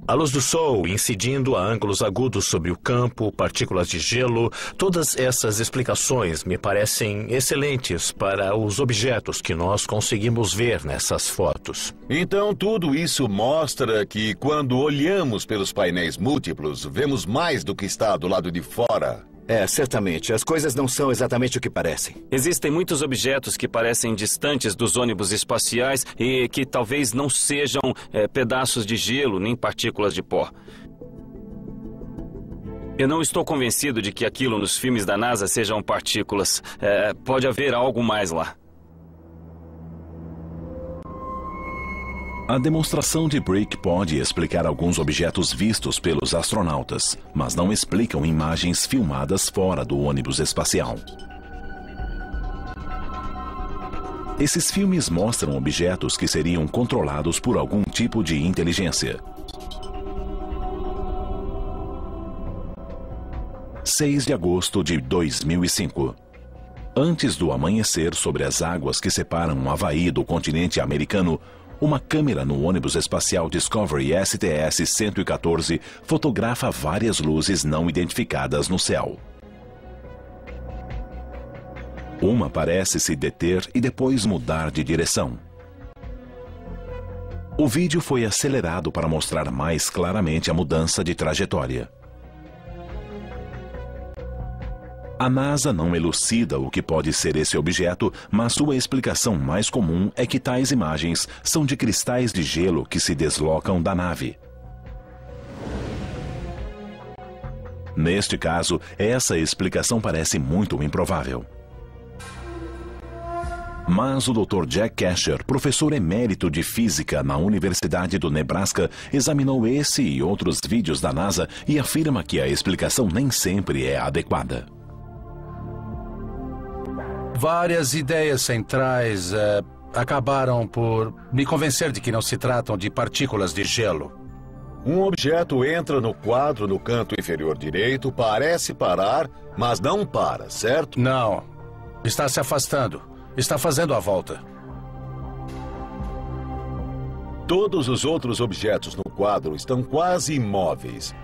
A luz do sol incidindo a ângulos agudos sobre o campo, partículas de gelo, todas essas explicações me parecem excelentes para os objetos que nós conseguimos ver nessas fotos. Então, tudo isso mostra que quando olhamos pelos painéis múltiplos, vemos mais do que está do lado de fora. Certamente. As coisas não são exatamente o que parecem. Existem muitos objetos que parecem distantes dos ônibus espaciais e que talvez não sejam pedaços de gelo nem partículas de pó. Eu não estou convencido de que aquilo nos filmes da NASA sejam partículas. Pode haver algo mais lá. A demonstração de Brick pode explicar alguns objetos vistos pelos astronautas, mas não explicam imagens filmadas fora do ônibus espacial. Esses filmes mostram objetos que seriam controlados por algum tipo de inteligência. 6 de agosto de 2005. Antes do amanhecer sobre as águas que separam o Havaí do continente americano, uma câmera no ônibus espacial Discovery STS-114 fotografa várias luzes não identificadas no céu. Uma parece se deter e depois mudar de direção. O vídeo foi acelerado para mostrar mais claramente a mudança de trajetória. A NASA não elucida o que pode ser esse objeto, mas sua explicação mais comum é que tais imagens são de cristais de gelo que se deslocam da nave. Neste caso, essa explicação parece muito improvável. Mas o Dr. Jack Kasher, professor emérito de física na Universidade do Nebraska, examinou esse e outros vídeos da NASA e afirma que a explicação nem sempre é adequada. Várias ideias centrais acabaram por me convencer de que não se tratam de partículas de gelo. Um objeto entra no quadro no canto inferior direito, parece parar, mas não para, certo? Não. Está se afastando. Está fazendo a volta. Todos os outros objetos no quadro estão quase imóveis,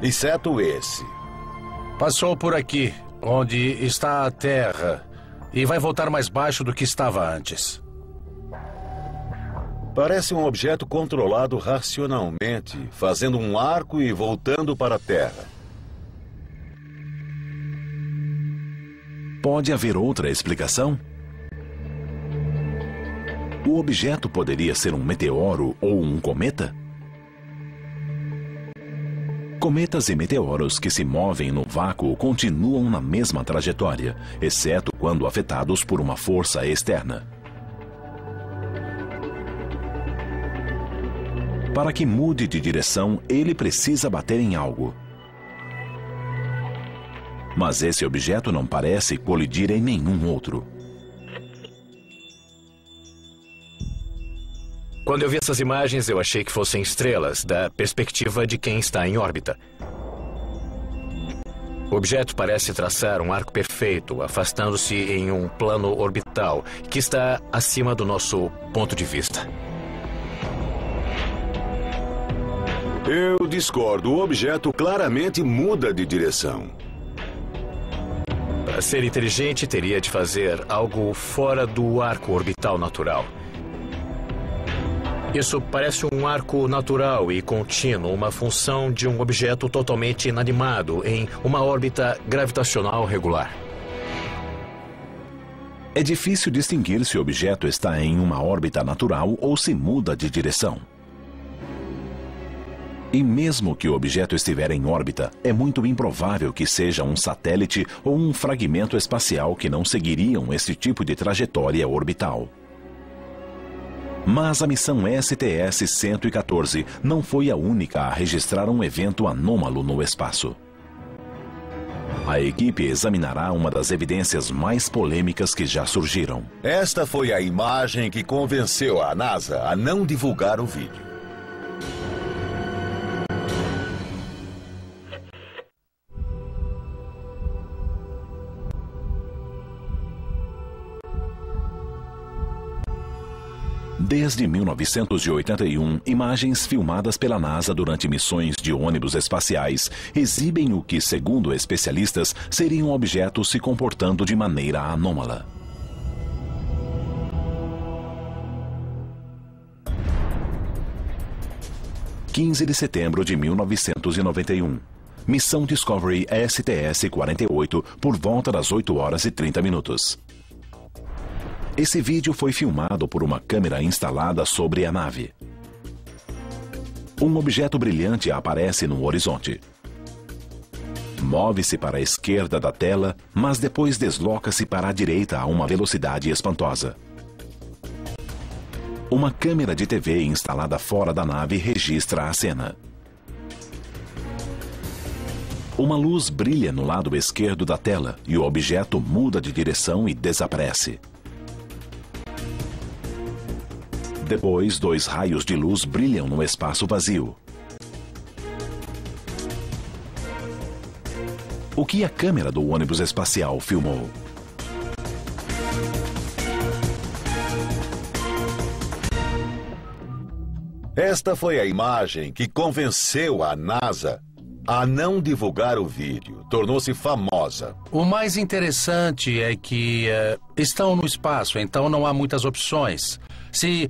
exceto esse. Passou por aqui, onde está a Terra, e vai voltar mais baixo do que estava antes. Parece um objeto controlado racionalmente, fazendo um arco e voltando para a Terra. Pode haver outra explicação? O objeto poderia ser um meteoro ou um cometa? Cometas e meteoros que se movem no vácuo continuam na mesma trajetória, exceto quando afetados por uma força externa. Para que mude de direção, ele precisa bater em algo. Mas esse objeto não parece colidir em nenhum outro. Quando eu vi essas imagens, eu achei que fossem estrelas, da perspectiva de quem está em órbita. O objeto parece traçar um arco perfeito, afastando-se em um plano orbital, que está acima do nosso ponto de vista. Eu discordo. O objeto claramente muda de direção. Para ser inteligente, teria de fazer algo fora do arco orbital natural. Isso parece um arco natural e contínuo, uma função de um objeto totalmente inanimado em uma órbita gravitacional regular. É difícil distinguir se o objeto está em uma órbita natural ou se muda de direção. E mesmo que o objeto estiver em órbita, é muito improvável que seja um satélite ou um fragmento espacial que não seguiriam esse tipo de trajetória orbital. Mas a missão STS-114 não foi a única a registrar um evento anômalo no espaço. A equipe examinará uma das evidências mais polêmicas que já surgiram. Esta foi a imagem que convenceu a NASA a não divulgar o vídeo. Desde 1981, imagens filmadas pela NASA durante missões de ônibus espaciais exibem o que, segundo especialistas, seriam objetos se comportando de maneira anômala. – 15 de setembro de 1991. Missão Discovery STS-48 por volta das 8h30. Esse vídeo foi filmado por uma câmera instalada sobre a nave. Um objeto brilhante aparece no horizonte. Move-se para a esquerda da tela, mas depois desloca-se para a direita a uma velocidade espantosa. Uma câmera de TV instalada fora da nave registra a cena. Uma luz brilha no lado esquerdo da tela e o objeto muda de direção e desaparece. Depois, 2 raios de luz brilham no espaço vazio. O que a câmera do ônibus espacial filmou? Esta foi a imagem que convenceu a NASA a não divulgar o vídeo. Tornou-se famosa. O mais interessante é que estão no espaço, então não há muitas opções. Se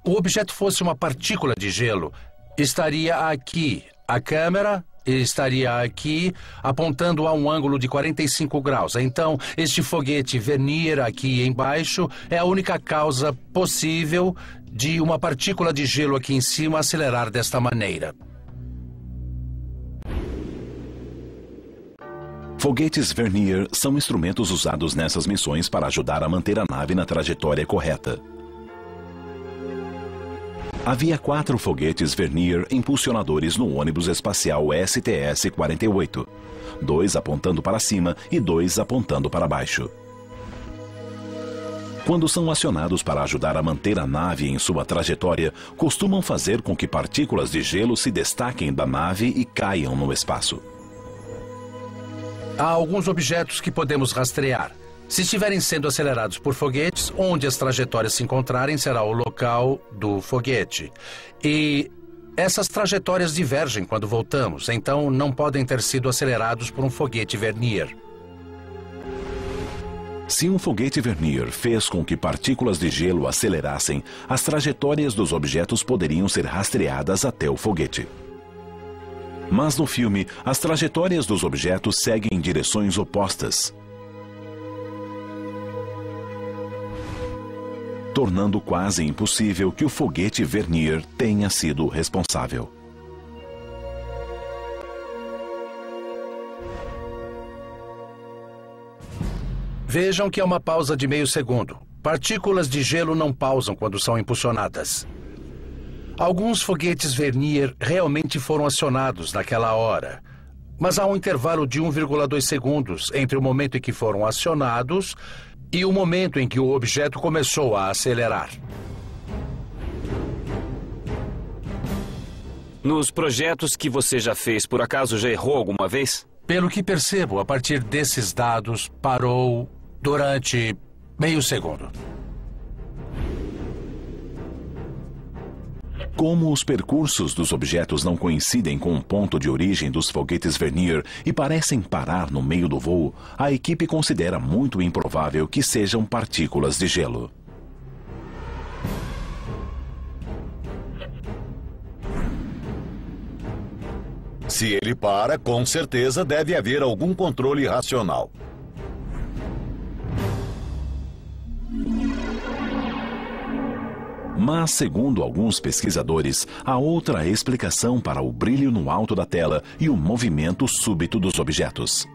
o objeto fosse uma partícula de gelo, estaria aqui. A câmera estaria aqui, apontando a um ângulo de 45 graus. Então, este foguete Vernier aqui embaixo é a única causa possível de uma partícula de gelo aqui em cima acelerar desta maneira. Foguetes Vernier são instrumentos usados nessas missões para ajudar a manter a nave na trajetória correta. Havia 4 foguetes Vernier impulsionadores no ônibus espacial STS-48, 2 apontando para cima e 2 apontando para baixo. Quando são acionados para ajudar a manter a nave em sua trajetória, costumam fazer com que partículas de gelo se destaquem da nave e caiam no espaço. Há alguns objetos que podemos rastrear. Se estiverem sendo acelerados por foguetes, onde as trajetórias se encontrarem será o local do foguete. E essas trajetórias divergem quando voltamos, então não podem ter sido acelerados por um foguete Vernier. Se um foguete Vernier fez com que partículas de gelo acelerassem, as trajetórias dos objetos poderiam ser rastreadas até o foguete. Mas no filme, as trajetórias dos objetos seguem em direções opostas, tornando quase impossível que o foguete Vernier tenha sido responsável. Vejam que há uma pausa de meio segundo. Partículas de gelo não pausam quando são impulsionadas. Alguns foguetes Vernier realmente foram acionados naquela hora, mas há um intervalo de 1,2 segundos entre o momento em que foram acionados e o momento em que o objeto começou a acelerar. Nos projetos que você já fez, por acaso já errou alguma vez? Pelo que percebo, a partir desses dados, parou durante meio segundo. Como os percursos dos objetos não coincidem com o ponto de origem dos foguetes Vernier e parecem parar no meio do voo, a equipe considera muito improvável que sejam partículas de gelo. Se ele para, com certeza deve haver algum controle racional. Mas, segundo alguns pesquisadores, há outra explicação para o brilho no alto da tela e o movimento súbito dos objetos.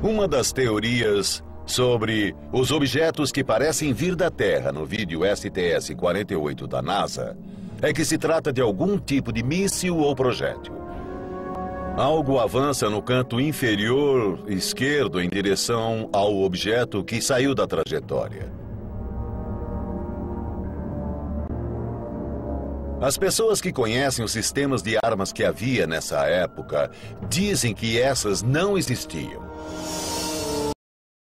Uma das teorias sobre os objetos que parecem vir da Terra no vídeo STS-48 da NASA é que se trata de algum tipo de míssil ou projétil. Algo avança no canto inferior esquerdo em direção ao objeto que saiu da trajetória. As pessoas que conhecem os sistemas de armas que havia nessa época dizem que essas não existiam.